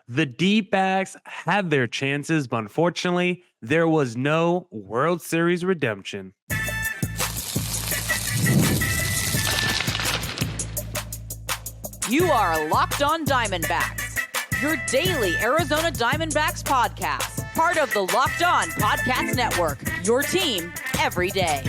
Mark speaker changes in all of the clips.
Speaker 1: The D-backs had their chances, but unfortunately, there was no World Series redemption.
Speaker 2: You are Locked On Diamondbacks, your daily Arizona Diamondbacks podcast, part of the Locked On Podcast Network, your team every day.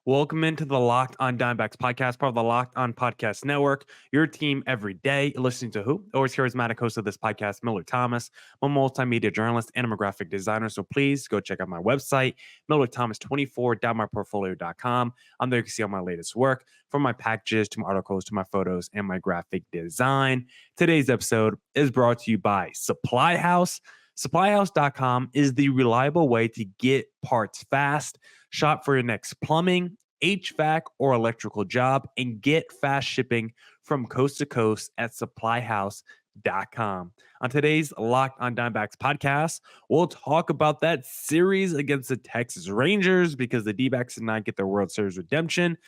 Speaker 1: Welcome into the Locked On Diamondbacks podcast, part of the Locked On Podcast Network, your team every day. You're listening to who? Always charismatic host of this podcast, Millard Thomas. I'm a multimedia journalist and I'm a graphic designer, so please go check out my website, millardthomas24.myportfolio.com. I'm there to see all my latest work, from my packages to my articles to my photos and my graphic design. Today's episode is brought to you by Supply House. SupplyHouse.com is the reliable way to get parts fast. Shop for your next plumbing, HVAC, or electrical job and get fast shipping from coast to coast at SupplyHouse.com. On today's Locked On Diamondbacks podcast, we'll talk about that series against the Texas Rangers because the D-backs did not get their World Series redemption.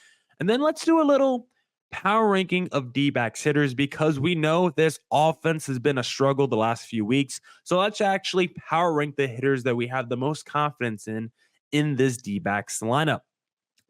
Speaker 1: And then let's do a little power ranking of D-backs hitters because we know this offense has been a struggle the last few weeks. So let's actually power rank the hitters that we have the most confidence in this D-backs lineup.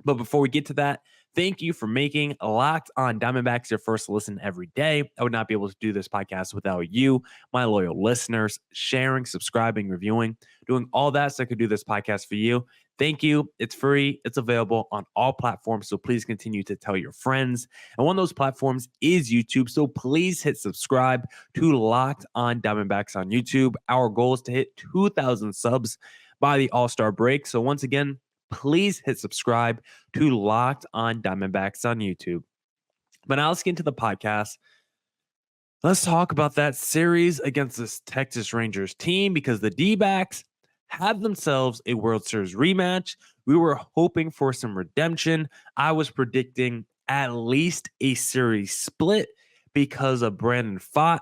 Speaker 1: But before we get to that, thank you for making Locked On Diamondbacks your first listen every day. I would not be able to do this podcast without you, my loyal listeners, sharing, subscribing, reviewing, doing all that so I could do this podcast for you. Thank you. It's free. It's available on all platforms, so please continue to tell your friends. And one of those platforms is YouTube, so please hit subscribe to Locked On Diamondbacks on YouTube. Our goal is to hit 2,000 subs by the All-Star break. So once again, please hit subscribe to Locked On Diamondbacks on YouTube. But now let's get into the podcast. Let's talk about that series against this Texas Rangers team because the D-backs had themselves a World Series rematch. We were hoping for some redemption. I was predicting at least a series split because of Brandon Pfaadt.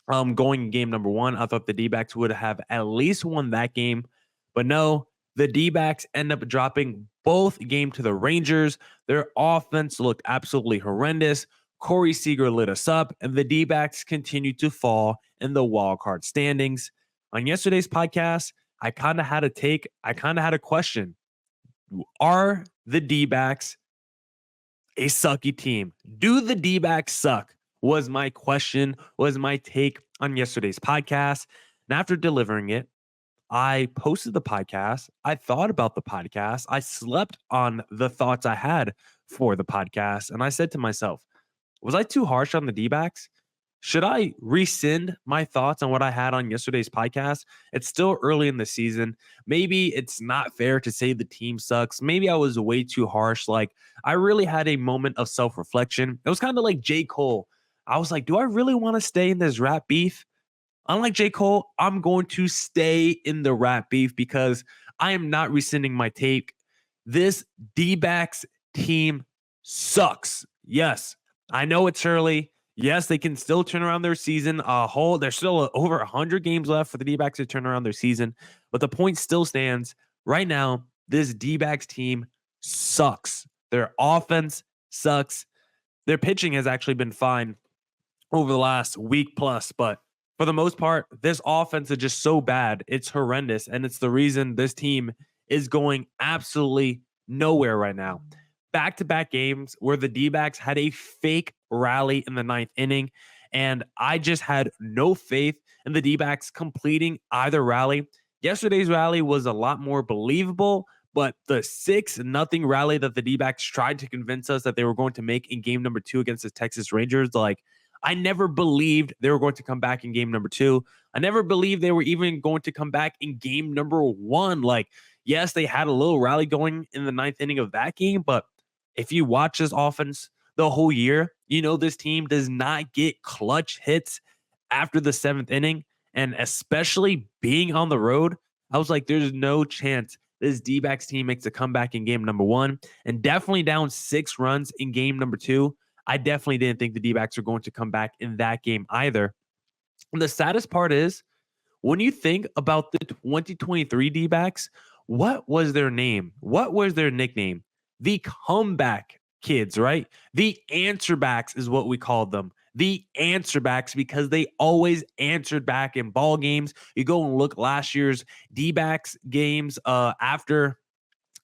Speaker 1: Going in game number one, I thought the D-backs would have at least won that game. But no, the D-backs end up dropping both game to the Rangers. Their offense looked absolutely horrendous. Corey Seager lit us up, and the D-backs continued to fall in the wild card standings. On yesterday's podcast, I kind of had a question. Are the D-backs a sucky team? Do the D-backs suck? Was my question, was my take on yesterday's podcast. And after delivering it, I posted the podcast. I thought about the podcast. I slept on the thoughts I had for the podcast. And I said to myself, was I too harsh on the D-backs? Should I rescind my thoughts on what I had on yesterday's podcast? It's still early in the season. Maybe it's not fair to say the team sucks. Maybe I was way too harsh. Like, I really had a moment of self-reflection. It was kind of like J. Cole. I was like, do I really want to stay in this rap beef? Unlike J. Cole, I'm going to stay in the rap beef because I am not rescinding my take. This D-backs team sucks. Yes, I know it's early. Yes, they can still turn around their season. There's still over 100 games left for the D-backs to turn around their season. But the point still stands. Right now, this D-backs team sucks. Their offense sucks. Their pitching has actually been fine over the last week plus, but for the most part, this offense is just so bad. It's horrendous, and it's the reason this team is going absolutely nowhere right now. Back-to-back games where the D-backs had a fake rally in the ninth inning, and I just had no faith in the D-backs completing either rally. Yesterday's rally was a lot more believable, but the 6-0 rally that the D-backs tried to convince us that they were going to make in game number 2 against the Texas Rangers, I never believed they were going to come back in game number 2. I never believed they were even going to come back in game number 1. Yes, they had a little rally going in the ninth inning of that game, but if you watch this offense the whole year, you know this team does not get clutch hits after the 7th inning, and especially being on the road, I was like, there's no chance this D-backs team makes a comeback in game number 1, and definitely down 6 runs in game number 2. I definitely didn't think the D-backs were going to come back in that game either. And the saddest part is, when you think about the 2023 D-backs, what was their name? What was their nickname? The comeback kids, right? The answer backs is what we called them. the answer backs, because they always answered back in ball games. You go and look last year's Dbacks games after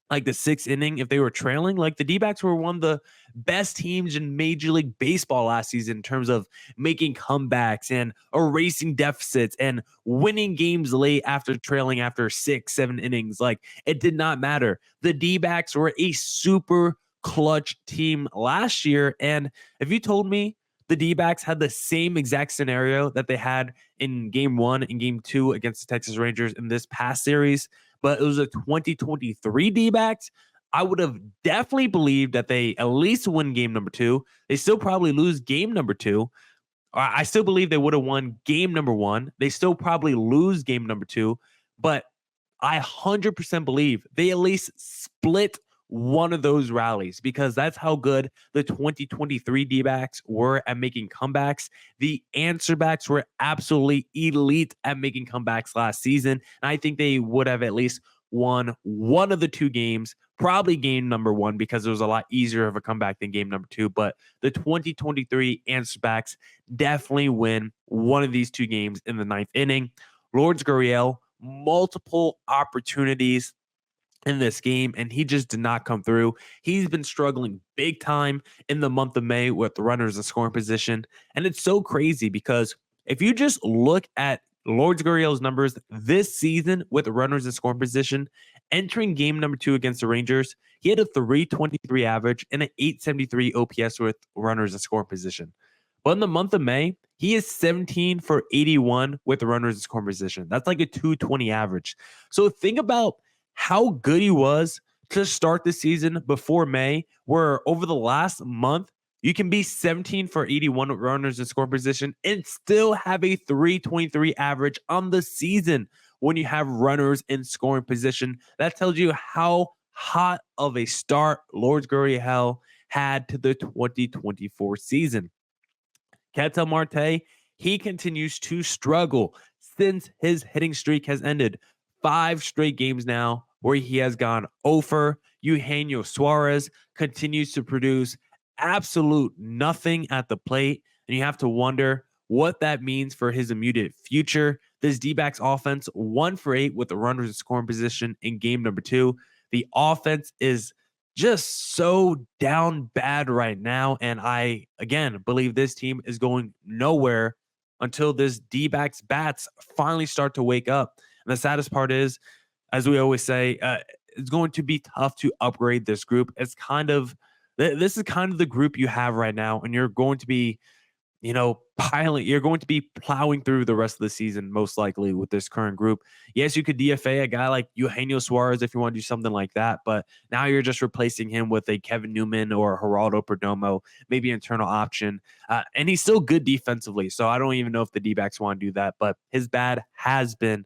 Speaker 1: like the sixth inning, if they were trailing, like the D-backs were one of the best teams in Major League Baseball last season in terms of making comebacks and erasing deficits and winning games late after trailing after 6-7 innings. Like, it did not matter. The D-backs were a super clutch team last year. And if you told me the D-backs had the same exact scenario that they had in game 1 and game 2 against the Texas Rangers in this past series, but it was a 2023 D-backs, I would have definitely believed that they at least win game number 2. They still probably lose game number 2. I still believe they would have won game number 1. They still probably lose game number 2, but I 100% believe they at least split one of those rallies, because that's how good the 2023 D-backs were at making comebacks. The answer backs were absolutely elite at making comebacks last season. And I think they would have at least won one of the 2 games, probably game number 1, because it was a lot easier of a comeback than game number 2. But the 2023 answer backs definitely win one of these 2 games in the 9th inning. Lourdes Gurriel, multiple opportunities in this game, and he just did not come through. He's been struggling big time in the month of May with the runners in scoring position. And it's so crazy, because if you just look at Lourdes Gurriel's numbers this season with the runners in scoring position, entering game number 2 against the Rangers, he had a 323 average and an 873 OPS with runners in scoring position. But in the month of May, he is 17 for 81 with the runners in scoring position. That's like a 220 average. So think about how good he was to start the season before May, where over the last month, you can be 17 for 81 with runners in scoring position and still have a 323 average on the season when you have runners in scoring position. That tells you how hot of a start Lourdes Gurriel had to the 2024 season. Ketel Marte, he continues to struggle since his hitting streak has ended. 5 straight games now where he has gone over. Eugenio Suarez continues to produce absolute nothing at the plate, and you have to wonder what that means for his immediate future. This D-backs offense, 1 for 8 with the runners in scoring position in game number 2. The offense is just so down bad right now, and I, again, believe this team is going nowhere until this D-backs bats finally start to wake up. And the saddest part is, as we always say, it's going to be tough to upgrade this group. It's kind of, this is kind of the group you have right now, and you're going to be, you're going to be plowing through the rest of the season, most likely, with this current group. Yes, you could DFA a guy like Eugenio Suarez if you want to do something like that, but now you're just replacing him with a Kevin Newman or Geraldo Perdomo, maybe internal option. And he's still good defensively, so I don't even know if the D-backs want to do that, but his bat has been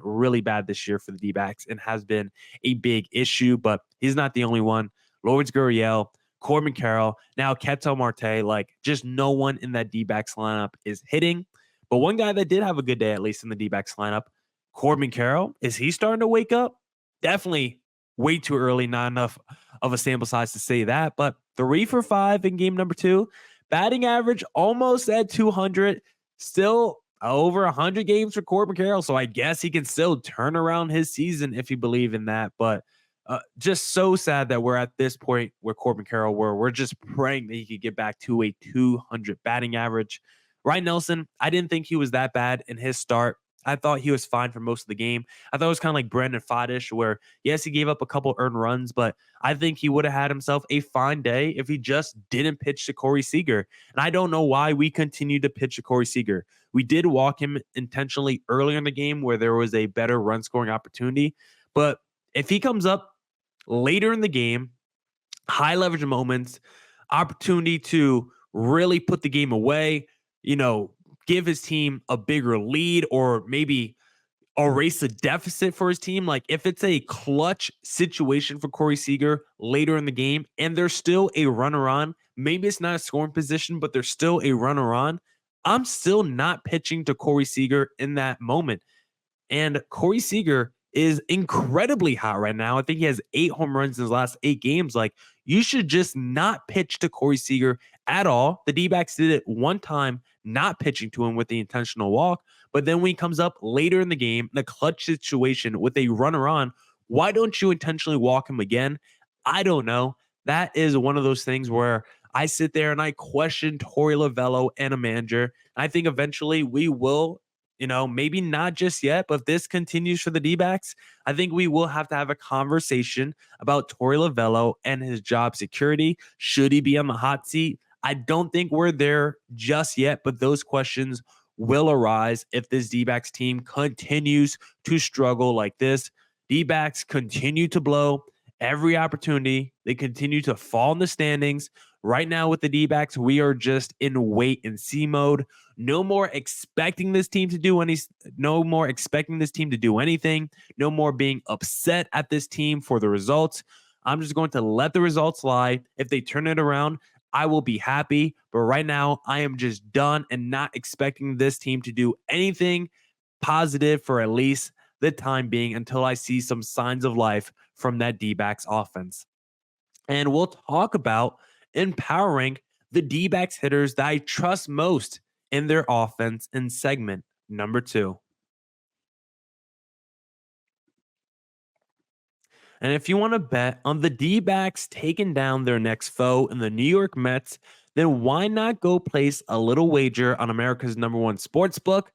Speaker 1: really bad this year for the D-backs and has been a big issue, but he's not the only one. Lourdes Gurriel, Corbin Carroll, now Ketel Marte, like, just no one in that D-backs lineup is hitting. But one guy that did have a good day, at least in the D-backs lineup, Corbin Carroll, is he starting to wake up? Definitely way too early, not enough of a sample size to say that, but 3 for 5 in game number 2, batting average almost at 200, still over 100 games for Corbin Carroll, so I guess he can still turn around his season if you believe in that. But just so sad that we're at this point where Corbin Carroll we're just praying that he could get back to a 200 batting average. Ryan Nelson, I didn't think he was that bad in his start. I thought he was fine for most of the game. I thought it was kind of like Brandon Foddish, where, yes, he gave up a couple earned runs, but I think he would have had himself a fine day if he just didn't pitch to Corey Seager. And I don't know why we continue to pitch to Corey Seager. We did walk him intentionally earlier in the game where there was a better run scoring opportunity. But if he comes up later in the game, high leverage moments, opportunity to really put the game away, give his team a bigger lead or maybe erase the deficit for his team. Like, if it's a clutch situation for Corey Seager later in the game and there's still a runner on, maybe it's not a scoring position, but there's still a runner on, I'm still not pitching to Corey Seager in that moment. And Corey Seager is incredibly hot right now. I think he has 8 home runs in his last 8 games. Like, you should just not pitch to Corey Seager at all. The D-backs did it one time, not pitching to him with the intentional walk. But then when he comes up later in the game, in a clutch situation with a runner on, why don't you intentionally walk him again? I don't know. That is one of those things where I sit there and I question Torey Lovullo and a manager. I think eventually we will, maybe not just yet, but if this continues for the D-backs, I think we will have to have a conversation about Torey Lovullo and his job security. Should he be on the hot seat? I don't think we're there just yet, but those questions will arise if this D-backs team continues to struggle like this. D-backs continue to blow every opportunity. They continue to fall in the standings. Right now with the D-backs, we are just in wait and see mode. No more expecting this team to do anything. No more being upset at this team for the results. I'm just going to let the results lie. If they turn it around, I will be happy. But right now, I am just done and not expecting this team to do anything positive for at least the time being until I see some signs of life from that D-backs offense. And we'll talk about empowering the D-backs hitters that I trust most in their offense in segment number 2. And if you want to bet on the D-backs taking down their next foe in the New York Mets, then why not go place a little wager on America's #1 sports book,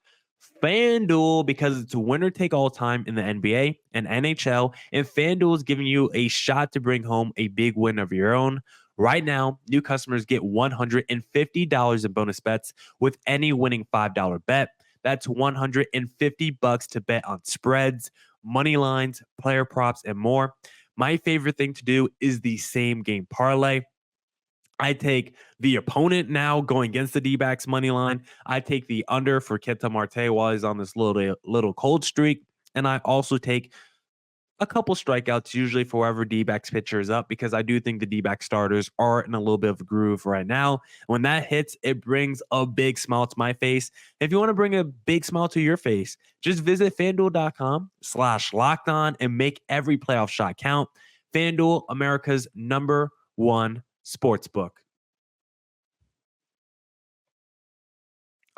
Speaker 1: FanDuel, because it's a winner take all time in the NBA and NHL, and FanDuel is giving you a shot to bring home a big win of your own. Right now, new customers get $150 in bonus bets with any winning $5 bet. That's $150 to bet on spreads, money lines, player props, and more. My favorite thing to do is the same game parlay. I take the opponent now going against the D-backs money line. I take the under for Ketel Marte while he's on this little cold streak. And I also take a couple strikeouts, usually for whoever D-backs pitcher is up, because I do think the D-back starters are in a little bit of a groove right now. When that hits, it brings a big smile to my face. If you want to bring a big smile to your face, just visit FanDuel.com/lockedon and make every playoff shot count. FanDuel, America's #1 sportsbook.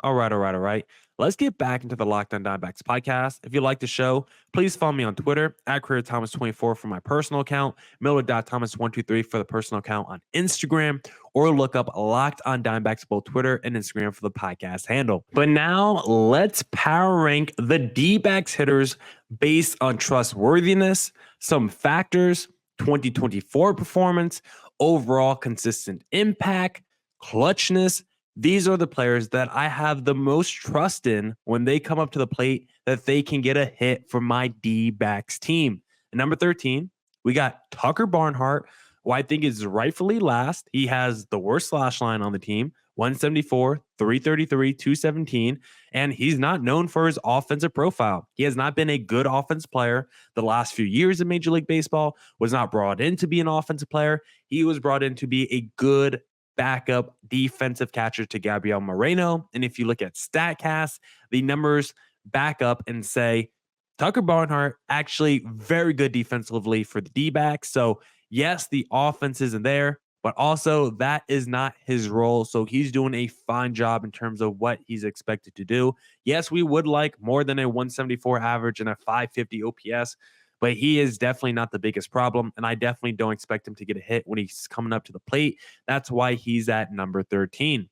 Speaker 1: All right. Let's get back into the Locked On Diamondbacks podcast. If you like the show, please follow me on Twitter at CareerThomas24 for my personal account, Millard.Thomas123 for the personal account on Instagram, or look up Locked On Diamondbacks both Twitter and Instagram for the podcast handle. But now let's power rank the D-backs hitters based on trustworthiness, some factors, 2024 performance, overall consistent impact, clutchness. These are the players that I have the most trust in when they come up to the plate, that they can get a hit for my D-backs team. And number 13, we got Tucker Barnhart, who I think is rightfully last. He has the worst slash line on the team, 174, 333, 217, and he's not known for his offensive profile. He has not been a good offense player the last few years in Major League Baseball, was not brought in to be an offensive player. He was brought in to be a good backup defensive catcher to Gabriel Moreno. And if you look at StatCast, the numbers back up and say Tucker Barnhart actually very good defensively for the D-backs. So yes, the offense isn't there, but also that is not his role. So he's doing a fine job in terms of what he's expected to do. Yes, we would like more than a 174 average and a 550 OPS, but he is definitely not the biggest problem, and I definitely don't expect him to get a hit when he's coming up to the plate. That's why he's at number 13.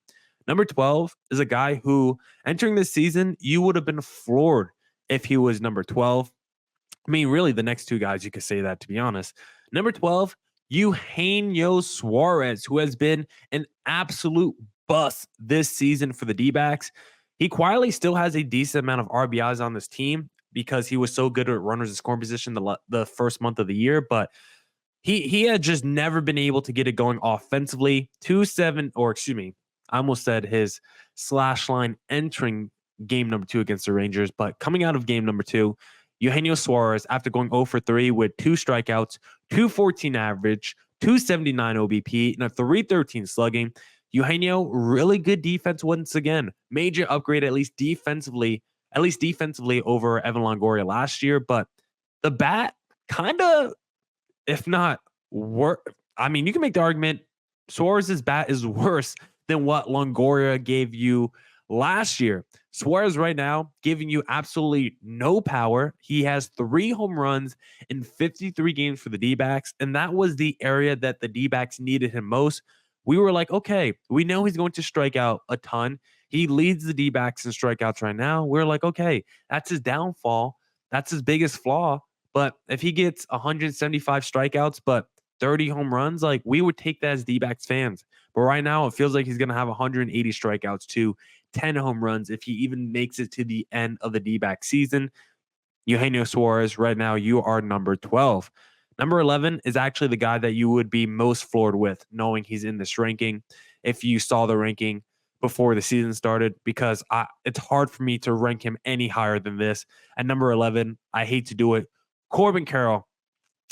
Speaker 1: Number 12 is a guy who, entering this season, you would have been floored if he was number 12. I mean, really, the next two guys, you could say that, to be honest. Number 12, Eugenio Suarez, who has been an absolute bust this season for the D-backs. He quietly still has a decent amount of RBIs on this team, because he was so good at runners in scoring position the first month of the year, but he had just never been able to get it going offensively. I almost said his slash line entering game number 2 against the Rangers, but coming out of game number 2, Eugenio Suarez, after going 0 for 3 with 2 strikeouts, 214 average, 279 OBP, and a 313 slugging. Eugenio, really good defense once again. Major upgrade, at least defensively over Evan Longoria last year, but the bat kind of, if not worse, I mean, you can make the argument Suarez's bat is worse than what Longoria gave you last year. Suarez right now giving you absolutely no power. He has 3 home runs in 53 games for the D-backs, and that was the area that the D-backs needed him most. We were like, okay, we know he's going to strike out a ton. He leads the D-backs in strikeouts right now. We're like, okay, that's his downfall. That's his biggest flaw. But if he gets 175 strikeouts, but 30 home runs, like we would take that as D-backs fans. But right now, it feels like he's going to have 180 strikeouts to 10 home runs if he even makes it to the end of the D-back season. Eugenio Suarez, right now, you are number 12. Number 11 is actually the guy that you would be most floored with, knowing he's in this ranking if you saw the ranking before the season started, because it's hard for me to rank him any higher than this. At number 11, I hate to do it, Corbin Carroll.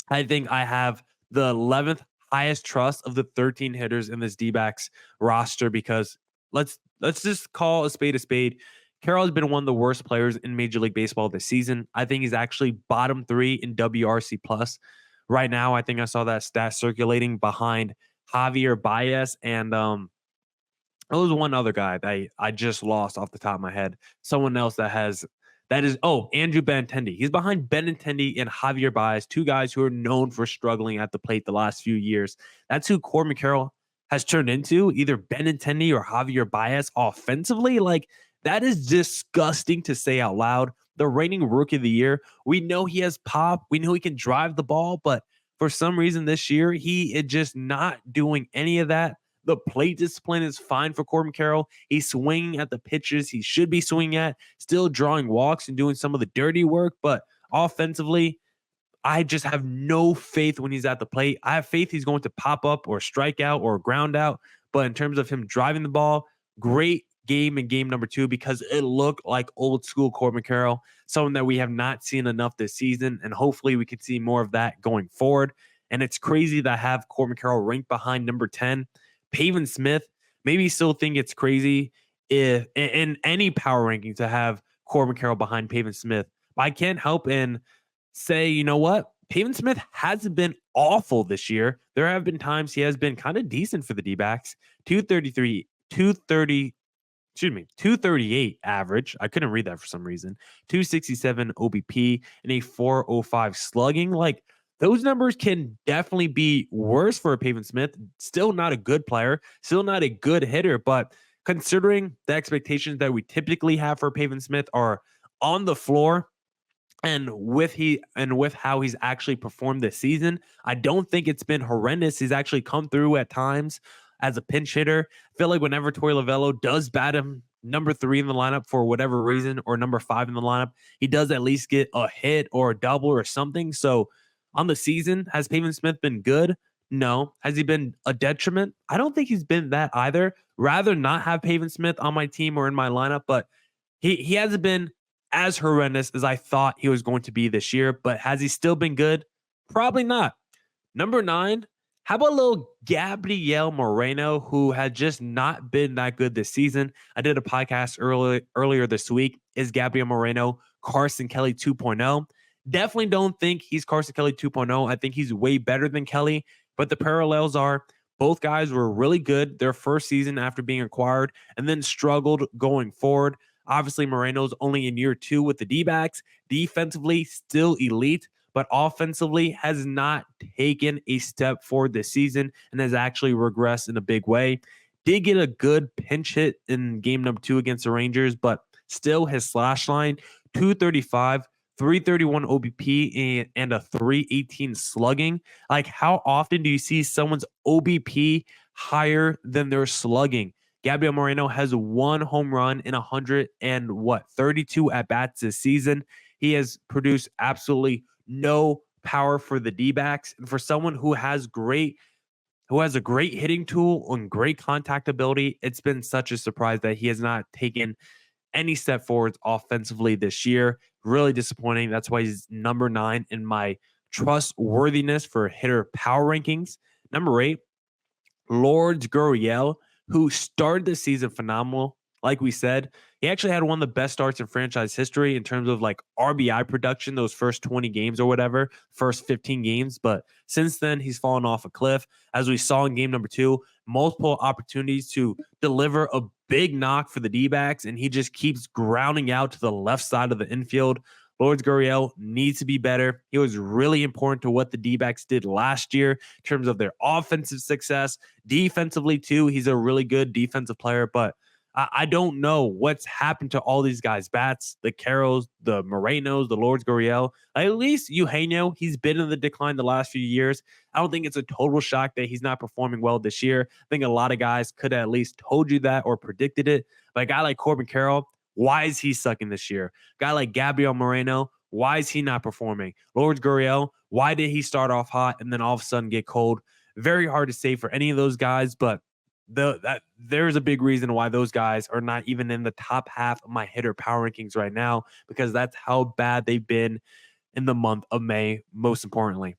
Speaker 1: I think I have the 11th highest trust of the 13 hitters in this D-backs roster, because let's just call a spade a spade. Carroll has been one of the worst players in Major League Baseball this season. I think he's actually bottom 3 in WRC plus right now. I think I saw that stat circulating behind Javier Baez and there was one other guy that I just lost off the top of my head. Someone else that is Andrew Benintendi. He's behind Benintendi and Javier Baez, 2 guys who are known for struggling at the plate the last few years. That's who Corbin Carroll has turned into, either Benintendi or Javier Baez offensively. Like, that is disgusting to say out loud. The reigning rookie of the year. We know he has pop. We know he can drive the ball, but for some reason this year, he is just not doing any of that. The plate discipline is fine for Corbin Carroll. He's swinging at the pitches he should be swinging at, still drawing walks and doing some of the dirty work. But offensively, I just have no faith when he's at the plate. I have faith he's going to pop up or strike out or ground out. But in terms of him driving the ball, great game in game number 2, because it looked like old school Corbin Carroll, someone that we have not seen enough this season. And hopefully we could see more of that going forward. And it's crazy that I have Corbin Carroll ranked behind number 10. Pavin Smith, maybe you still think it's crazy if in any power ranking to have Corbin Carroll behind Pavin Smith. But I can't help and say, you know what? Pavin Smith hasn't been awful this year. There have been times he has been kind of decent for the D-backs. 238 average. I couldn't read that for some reason. 267 OBP and a 405 slugging. Like, those numbers can definitely be worse for a Pavin Smith. Still not a good player, still not a good hitter, but considering the expectations that we typically have for Pavin Smith are on the floor, and with how he's actually performed this season, I don't think it's been horrendous. He's actually come through at times as a pinch hitter. I feel like whenever Torey Lovullo does bat him number 3 in the lineup for whatever reason, or number 5 in the lineup, he does at least get a hit or a double or something. So on the season, has Pavin Smith been good? No. Has he been a detriment? I don't think he's been that either. Rather not have Pavin Smith on my team or in my lineup, but he hasn't been as horrendous as I thought he was going to be this year. But has he still been good? Probably not. Number 9, how about little Gabriel Moreno, who had just not been that good this season? I did a podcast earlier this week. Is Gabriel Moreno Carson Kelly 2.0? Definitely don't think he's Carson Kelly 2.0. I think he's way better than Kelly, but the parallels are both guys were really good their first season after being acquired and then struggled going forward. Obviously, Moreno's only in year 2 with the D-backs. Defensively, still elite, but offensively has not taken a step forward this season and has actually regressed in a big way. Did get a good pinch hit in game number 2 against the Rangers, but still his slash line, 235, 331 OBP and a 318 slugging. Like, how often do you see someone's OBP higher than their slugging? Gabriel Moreno has 1 home run in 32 at-bats this season. He has produced absolutely no power for the D-backs. And for someone who has a great hitting tool and great contact ability, it's been such a surprise that he has not taken any step forwards offensively this year. Really disappointing. That's why he's number 9 in my trustworthiness for hitter power rankings. Number 8, Lourdes Gurriel, who started the season phenomenal. Like we said, he actually had one of the best starts in franchise history in terms of like RBI production, those first 20 games or whatever, first 15 games. But since then, he's fallen off a cliff. As we saw in game number 2, multiple opportunities to deliver a big knock for the D-backs, and he just keeps grounding out to the left side of the infield. Lourdes Gurriel needs to be better. He was really important to what the D-backs did last year in terms of their offensive success. Defensively, too, he's a really good defensive player, but I don't know what's happened to all these guys' bats, the Carrolls, the Morenos, the Lourdes Gurriel. At least Eugenio, he's been in the decline the last few years. I don't think it's a total shock that he's not performing well this year. I think a lot of guys could have at least told you that or predicted it. But a guy like Corbin Carroll, why is he sucking this year? A guy like Gabriel Moreno, why is he not performing? Lourdes Gurriel, why did he start off hot and then all of a sudden get cold? Very hard to say for any of those guys, but there's a big reason why those guys are not even in the top half of my hitter power rankings right now, because that's how bad they've been in the month of May, most importantly.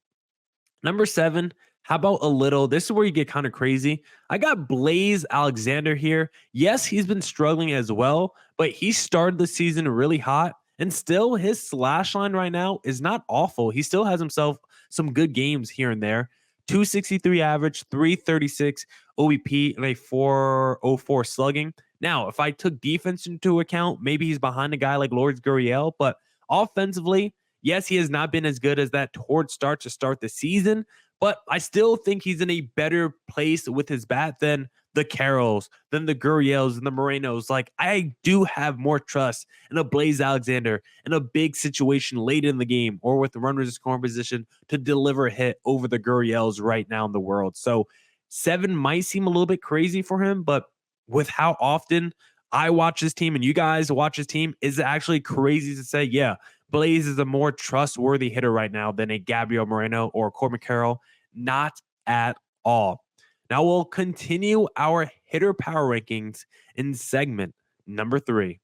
Speaker 1: Number 7, how about a little? This is where you get kind of crazy. I got Blaze Alexander here. Yes, he's been struggling as well, but he started the season really hot, and still his slash line right now is not awful. He still has himself some good games here and there. 263 average, 336 OBP, and a 404 slugging. Now, if I took defense into account, maybe he's behind a guy like Lourdes Gurriel, but offensively, yes, he has not been as good as that toward start to start the season, but I still think he's in a better place with his bat than the Carrolls, than the Gurriels and the Morenos. Like, I do have more trust in a Blaze Alexander in a big situation late in the game or with the runners in scoring position to deliver a hit over the Gurriels right now in the world. So 7 might seem a little bit crazy for him, but with how often I watch this team and you guys watch this team, is actually crazy to say, yeah, Blaze is a more trustworthy hitter right now than a Gabriel Moreno or Corbin Carroll. Not at all. Now we'll continue our hitter power rankings in segment number 3.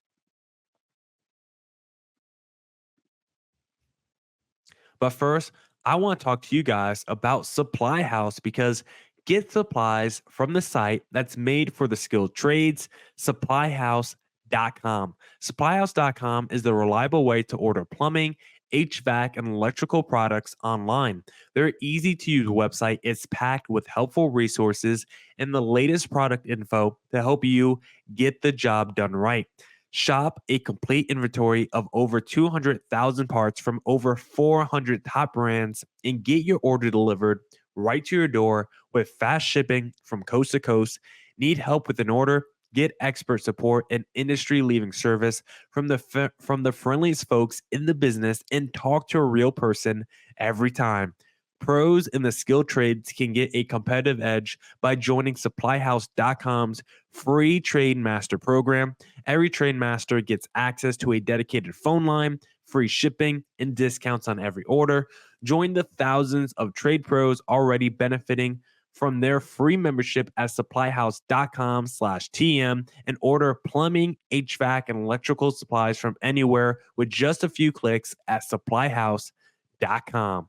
Speaker 1: But first, I want to talk to you guys about Supply House, because get supplies from the site that's made for the skilled trades, supplyhouse.com. Supplyhouse.com is the reliable way to order plumbing, HVAC, and electrical products online. Their easy-to-use website is packed with helpful resources and the latest product info to help you get the job done right. Shop a complete inventory of over 200,000 parts from over 400 top brands and get your order delivered right to your door with fast shipping from coast to coast. Need help with an order? Get expert support and industry-leading service from the friendliest folks in the business, and talk to a real person every time. Pros in the skilled trades can get a competitive edge by joining supplyhouse.com's free Trade Master program. Every Trade Master gets access to a dedicated phone line, free shipping, and discounts on every order. Join the thousands of trade pros already benefiting from their free membership at supplyhouse.com/TM and order plumbing, HVAC, and electrical supplies from anywhere with just a few clicks at supplyhouse.com.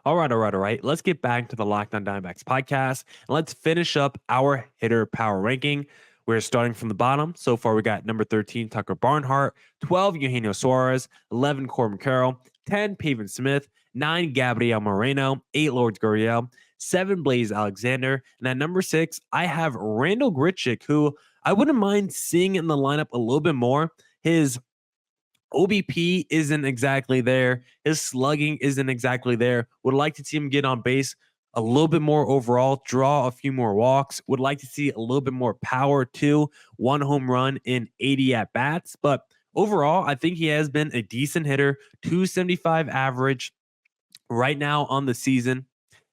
Speaker 1: All right. Let's get back to the Locked On Diamondbacks podcast, and let's finish up our hitter power ranking. We're starting from the bottom. So far, we got number 13, Tucker Barnhart, 12, Eugenio Suarez, 11, Corbin Carroll, 10, Pavin Smith, 9, Gabriel Moreno, 8, Lourdes Gurriel, 7, Blaze Alexander, and at number 6, I have Randall Grichuk, who I wouldn't mind seeing in the lineup a little bit more. His OBP isn't exactly there. His slugging isn't exactly there. Would like to see him get on base a little bit more overall, draw a few more walks. Would like to see a little bit more power too. 1 home run in 80 at-bats. But overall, I think he has been a decent hitter. 275 average right now on the season.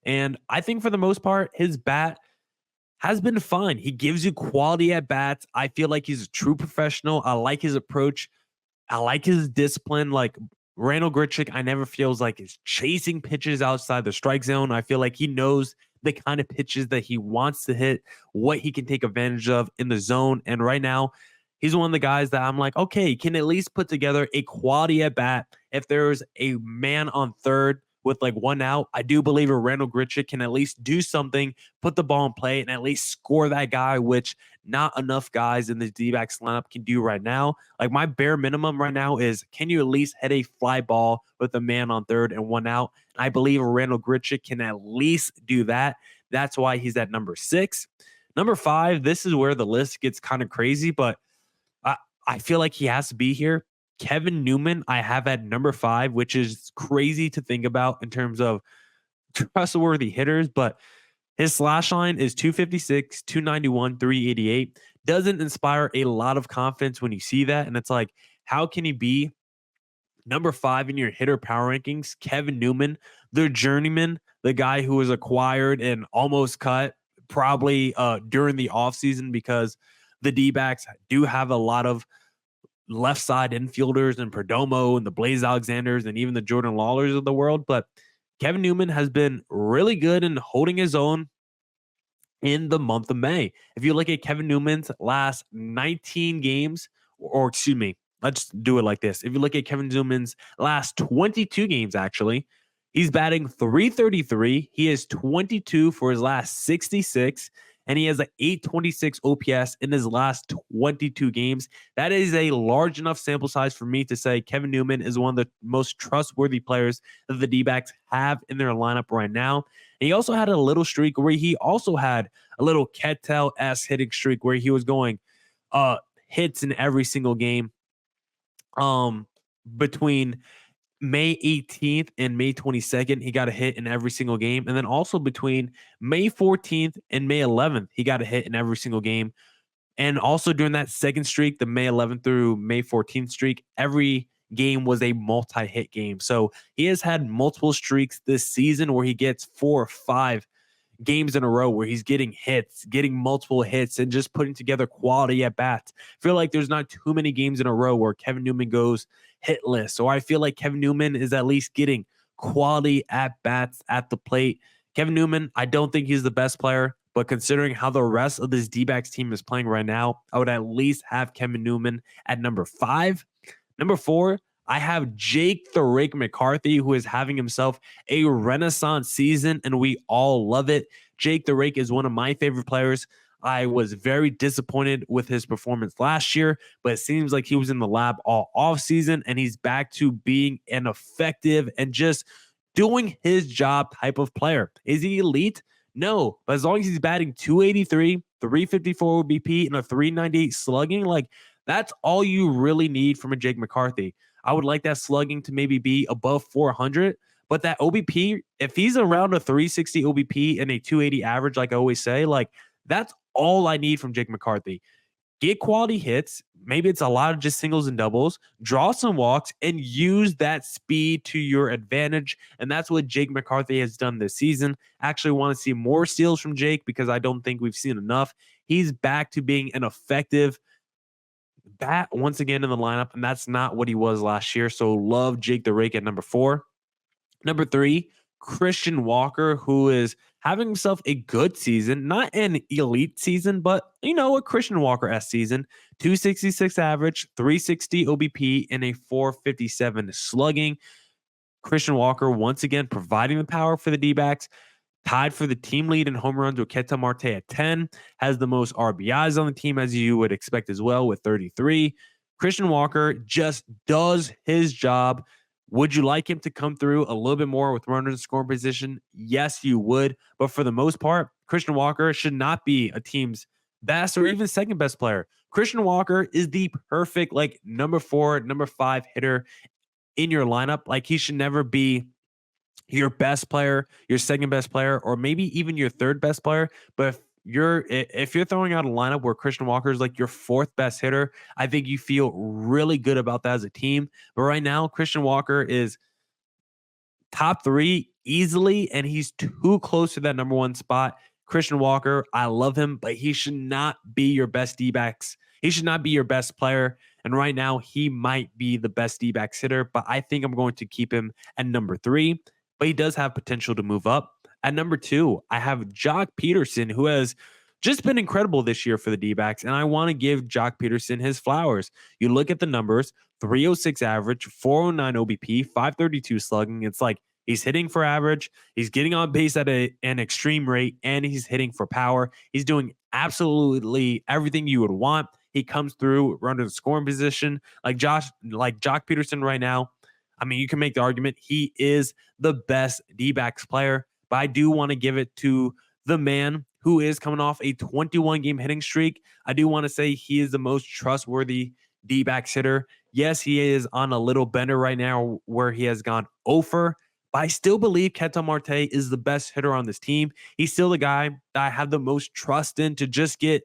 Speaker 1: And I think for the most part, his bat has been fine. He gives you quality at-bats. I feel like he's a true professional. I like his approach. I like his discipline. Like Randall Grichuk, I never feels like he's chasing pitches outside the strike zone. I feel like he knows the kind of pitches that he wants to hit, what he can take advantage of in the zone. And right now, he's one of the guys that I'm like, okay, he can at least put together a quality at bat. If there's a man on third with like one out, I do believe a Randall Grichuk can at least do something, put the ball in play, and at least score that guy, which not enough guys in the D-backs lineup can do right now. Like my bare minimum right now is, can you at least hit a fly ball with a man on third and one out? I believe Randall Grichuk can at least do that. That's why he's at number 6. Number 5, this is where the list gets kind of crazy, but I feel like he has to be here. Kevin Newman, I have at number 5, which is crazy to think about in terms of trustworthy hitters, but his slash line is 256, 291, 388. Doesn't inspire a lot of confidence when you see that. And it's like, how can he be number 5 in your hitter power rankings? Kevin Newman, the journeyman, the guy who was acquired and almost cut probably during the offseason because the D-backs do have a lot of left side infielders and Perdomo and the Blaze Alexanders and even the Jordan Lawlers of the world. But Kevin Newman has been really good in holding his own in the month of May. If you look at Kevin Newman's last 19 games, or excuse me, let's do it like this. If you look at Kevin Newman's last 22 games, actually, he's batting .333. He is 22 for his last 66, and he has an 826 OPS in his last 22 games. That is a large enough sample size for me to say Kevin Newman is one of the most trustworthy players that the D-backs have in their lineup right now. And he also had a little streak where he also had a little Ketel-esque hitting streak where he was going hits in every single game between May 18th and May 22nd, he got a hit in every single game. And then also between May 14th and May 11th, he got a hit in every single game. And also during that second streak, the May 11th through May 14th streak, every game was a multi-hit game. So he has had multiple streaks this season where he gets 4 or 5 games in a row where he's getting hits, getting multiple hits, and just putting together quality at bats. I feel like there's not too many games in a row where Kevin Newman goes hitless, or I feel like Kevin Newman is at least getting quality at bats at the plate. Kevin Newman, I don't think he's the best player, but considering how the rest of this D-backs team is playing right now, I would at least have Kevin Newman at number 5. Number 4, I have Jake the Rake McCarthy, who is having himself a renaissance season, and we all love it. Jake the Rake is one of my favorite players. I was very disappointed with his performance last year, but it seems like he was in the lab all offseason, and he's back to being an effective and just doing his job type of player. Is he elite? No, but as long as he's batting 283, 354 OBP, and a 398 slugging, like that's all you really need from a Jake McCarthy. I would like that slugging to maybe be above 400, but that OBP, if he's around a 360 OBP and a 280 average, like I always say, like that's all I need from Jake McCarthy. Get quality hits. Maybe it's a lot of just singles and doubles. Draw some walks and use that speed to your advantage. And that's what Jake McCarthy has done this season. Actually want to see more steals from Jake because I don't think we've seen enough. He's back to being an effective bat once again in the lineup, and that's not what he was last year. So love Jake the Rake at number 4. Number 3, Christian Walker, who is having himself a good season, not an elite season, but a Christian Walker-esque season. 266 average, 360 OBP, and a 457 slugging. Christian Walker once again providing the power for the D-backs. Tied for the team lead in home runs with Ketel Marte at 10. Has the most RBIs on the team, as you would expect as well, with 33. Christian Walker just does his job. Would you like him to come through a little bit more with runners in scoring position? Yes, you would. But for the most part, Christian Walker should not be a team's best or even second best player. Christian Walker is the perfect number 4, number 5 hitter in your lineup. Like he should never be your best player, your second best player, or maybe even your third best player. But if you're throwing out a lineup where Christian Walker is like your 4th best hitter, I think you feel really good about that as a team. But right now, Christian Walker is top 3 easily, and he's too close to that number 1 spot. Christian Walker, I love him, but he should not be your best D-backs. He should not be your best player. And right now, he might be the best D-backs hitter, but I think I'm going to keep him at number 3. But he does have potential to move up. At number 2, I have Jock Peterson, who has just been incredible this year for the D-backs, and I want to give Jock Peterson his flowers. You look at the numbers, 306 average, 409 OBP, 532 slugging. It's like He's hitting for average. He's getting on base at an extreme rate, and he's hitting for power. He's doing absolutely everything you would want. He comes through running the scoring position like Jock Peterson right now. I mean, you can make the argument he is the best D-backs player, but I do want to give it to the man who is coming off a 21-game hitting streak. I do want to say he is the most trustworthy D-backs hitter. Yes, he is on a little bender right now where he has gone over, but I still believe Ketel Marte is the best hitter on this team. He's still the guy that I have the most trust in to just get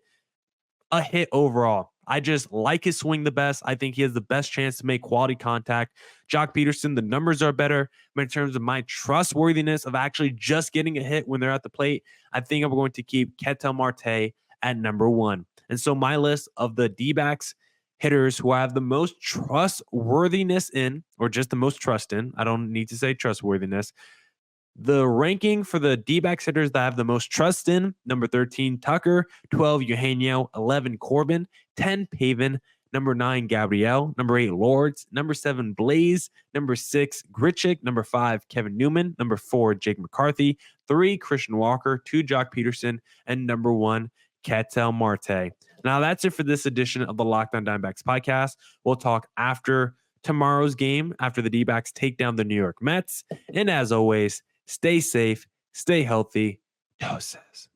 Speaker 1: a hit overall. I just like his swing the best. I think he has the best chance to make quality contact. Jock Peterson, the numbers are better, but in terms of my trustworthiness of actually just getting a hit when they're at the plate, I think I'm going to keep Ketel Marte at number 1. And so my list of the D-backs hitters who I have the most trustworthiness in, or just the most trust in, I don't need to say trustworthiness. The ranking for the D-backs hitters that I have the most trust in: number 13, Tucker; 12, Eugenio; 11, Corbin; 10, Pavin; number 9, Gabrielle; number 8, Lords; number 7, Blaze; number 6, Grichuk; number 5, Kevin Newman; number 4, Jake McCarthy; 3, Christian Walker; 2, Jock Peterson; and number 1, Ketel Marte. Now that's it for this edition of the Locked On Diamondbacks podcast. We'll talk after tomorrow's game, after the D-backs take down the New York Mets. And as always, stay safe, stay healthy. Doses.